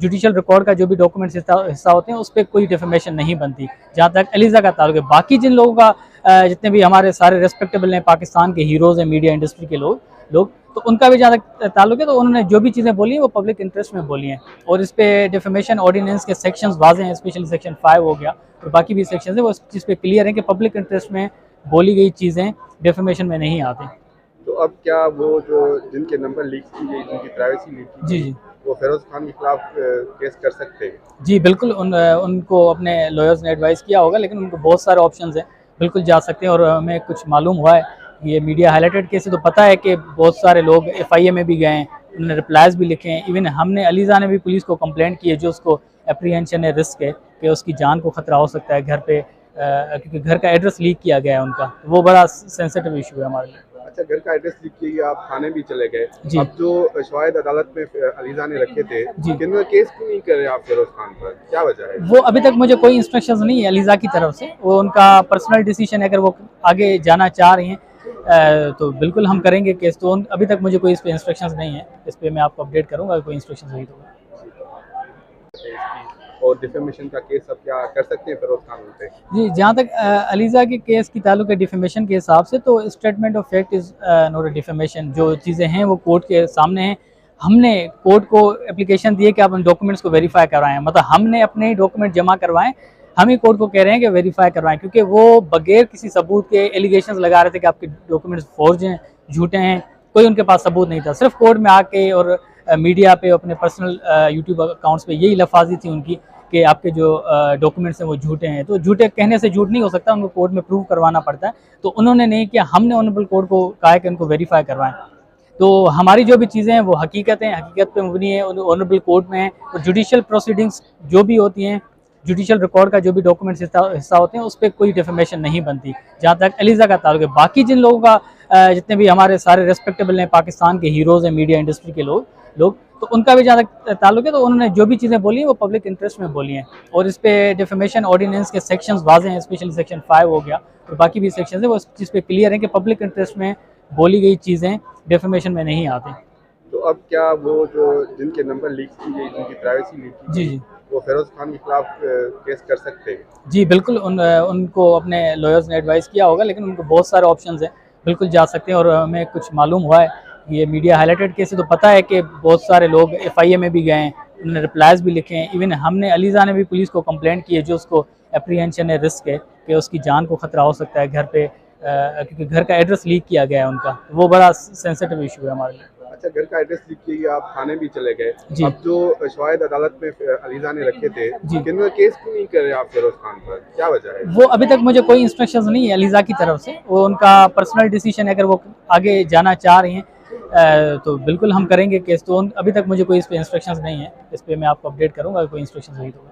Judicial record का जो भी डॉक्यूमेंट्स हिस्सा होते हैं उस पर कोई डिफेमेशन नहीं बनती जहाँ तक अलीज़ा का ताल्लुक है। बाकी जिन लोगों का जितने भी हमारे सारे रेस्पेक्टेबल हैं, पाकिस्तान के हीरोज़ हैं मीडिया इंडस्ट्री के लोग तो उनका भी जहाँ तक ताल्लुक है, तो उन्होंने जो भी चीज़ें बोली हैं वो पब्लिक इंटरेस्ट में बोली हैं और इस पे डिफेमेशन ऑर्डिनेंस के सेक्शंस वाज़े हैं, स्पेशली सेक्शन 5 हो गया और बाकी भी सेक्शंस हैं, वो इस चीज़ पे क्लियर है कि पब्लिक इंटरेस्ट में बोली गई चीज़ें डिफेमेशन में नहीं आती। तो अब क्या वो जो जिनके नंबर लीक की गई, जिनकी प्राइवेसी लीक की जी गई, जी वो फेरोज खान के खिलाफ केस कर सकते हैं? जी बिल्कुल, उनको अपने लॉयर्स ने एडवाइस किया होगा, लेकिन उनको बहुत सारे ऑप्शंस हैं, बिल्कुल जा सकते हैं। और हमें कुछ मालूम हुआ है, ये मीडिया हाईलाइटेड केस है तो पता है कि बहुत सारे लोग FIA में भी गए हैं, उन्होंने रिप्लाइज भी लिखे हैं। इवन हमने अलीज़ा ने भी पुलिस को कंप्लेंट की है, जो उसको एप्रीहेंशन है, रिस्क है कि उसकी जान को ख़तरा हो सकता है घर पे, क्योंकि घर का एड्रेस लीक किया गया है उनका, वो बड़ा सेंसिटिव इशू है हमारे लिए। अच्छा, घर का एड्रेस लिख के आप थाने भी चले गए, जी। अब जो शवाहिद अदालत में अलीज़ा ने रखे थे, जी। किन्होंने केस क्यों नहीं करे आप फेरोज खान पर, क्या वजह है? वो अभी तक मुझे कोई इंस्ट्रक्शंस नहीं है अलीज़ा की तरफ से, वो उनका पर्सनल डिसीजन है, अगर वो आगे जाना चाह रही हैं तो बिल्कुल हम करेंगे केस। तो अभी तक मुझे कोई इस पे इंस्ट्रक्शंस नहीं है, इस पे मैं आपको अपडेट करूँगा कोई इंस्ट्रक्शंस हुई तो। और डिफेमेशन का केस अब क्या कर सकते हैं फेरोज खान पे? जी, जहाँ तक अलीज़ा के केस की ताल्लुक है डिफेमेशन के हिसाब से, तो statement of fact is not a defamation. जो चीज़ें हैं वो कोर्ट के सामने हैं। हमने कोर्ट को एप्लीकेशन दी है कि आप उन डॉक्यूमेंट्स को वेरीफाई करवाएं, मतलब हमने अपने ही डॉक्यूमेंट जमा करवाएं, हम ही कोर्ट को कह रहे हैं कि वेरीफाई करवाएं, क्योंकि वो बगैर किसी सबूत के एलिगेशंस लगा रहे थे कि आपके डॉक्यूमेंट्स फॉर्ज हैं, झूठे हैं, कोई उनके पास सबूत नहीं था। सिर्फ कोर्ट में आके और मीडिया पे, अपने पर्सनल यूट्यूब अकाउंट्स पे यही लफाजी थी उनकी कि आपके जो डॉक्यूमेंट्स हैं वो झूठे हैं। तो झूठे कहने से झूठ नहीं हो सकता, उनको कोर्ट में प्रूव करवाना पड़ता है। तो उन्होंने नहीं किया, हमने ऑनरेबल कोर्ट को कहा है कि उनको वेरीफाई करवाएं। तो हमारी जो भी चीज़ें हैं वो हकीकत हैं, हकीकत पे मबनी है, ऑनरेबल कोर्ट में है। और जुडिशल प्रोसीडिंग्स जो भी होती हैं, जुडिशल रिकॉर्ड का जो भी डॉक्यूमेंट्स हिस्सा होते हैं उस पर कोई डिफेमेशन नहीं बनती जहाँ तक अलीज़ा का ताल्लुक है। बाकी जिन लोगों का जितने भी हमारे सारे रेस्पेक्टेबल हैं, पाकिस्तान के हीरोज़ हैं मीडिया इंडस्ट्री के लोग तो उनका भी जहाँ तक ताल्लुक है, तो उन्होंने जो भी चीज़ें बोली हैं वो पब्लिक इंटरेस्ट में बोली हैं और इस पे डिफेमेशन ऑर्डिनेंस के सेक्शंस वाज़े हैं, स्पेशली सेक्शन 5 हो गया और बाकी भी सेक्शंस हैं, वो इस चीज़ पे क्लियर है कि पब्लिक इंटरेस्ट में बोली गई चीज़ें डिफेमेशन में नहीं आती। तो अब क्या वो जो जिनके नंबर लीक की गई, जिनकी प्राइवेसी लीक की जी गई, जी वो फेरोज खान के खिलाफ केस कर सकते हैं? जी बिल्कुल, उनको अपने लॉयर्स ने एडवाइस किया होगा, लेकिन उनको बहुत सारे ऑप्शंस हैं, बिल्कुल जा सकते हैं। और हमें कुछ मालूम हुआ है, ये मीडिया हाईलाइटेड केस है तो पता है कि बहुत सारे लोग FIA में भी गए हैं, उन्होंने रिप्लाइज भी लिखे हैं। इवन हमने अलीज़ा ने भी पुलिस को कंप्लेंट की है, जो उसको एप्रीहेंशन है, रिस्क है कि उसकी जान को ख़तरा हो सकता है घर पे, क्योंकि घर का एड्रेस लीक किया गया है उनका, वो बड़ा सेंसिटिव इशू है हमारे लिए। अच्छा, घर का एड्रेस लिख के आप थाने भी चले गए, जी। अब जो शवाहिद अदालत में अलीज़ा ने रखे थे, जी। किन्होंने केस क्यों नहीं करे आप फेरोज खान पर, क्या वजह है? वो अभी तक मुझे कोई इंस्ट्रक्शंस नहीं है अलीज़ा की तरफ से, वो उनका पर्सनल डिसीजन है, अगर वो आगे जाना चाह रही हैं तो बिल्कुल हम करेंगे केस। तो अभी तक मुझे कोई इस पे इंस्ट्रक्शंस नहीं है, इस पे मैं आपको अपडेट करूँगा कोई इंस्ट्रक्शंस हुई तो।